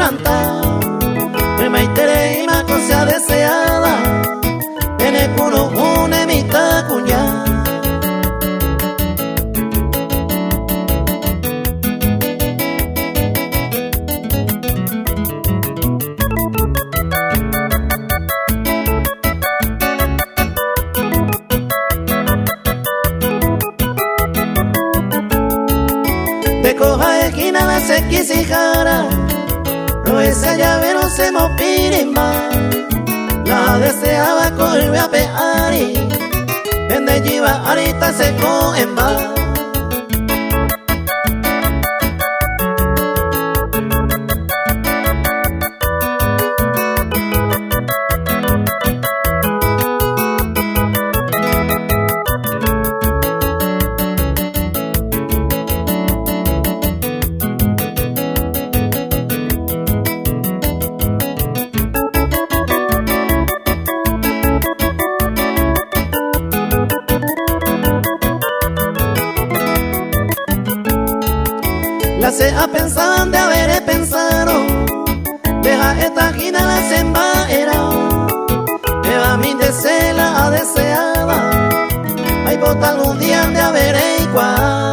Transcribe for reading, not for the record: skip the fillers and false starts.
duranta me maitere y ma cosa deseada tiene cuno une mitad cuña de coja esquina la sequisijara no esa llave no se mo pirimba la deseaba colve a peari vende lleva ahorita se coemba la sea pensaban de haber pensado deja esta gina la sembaera me va a mi desea a deseada hay bota algún día de haber igual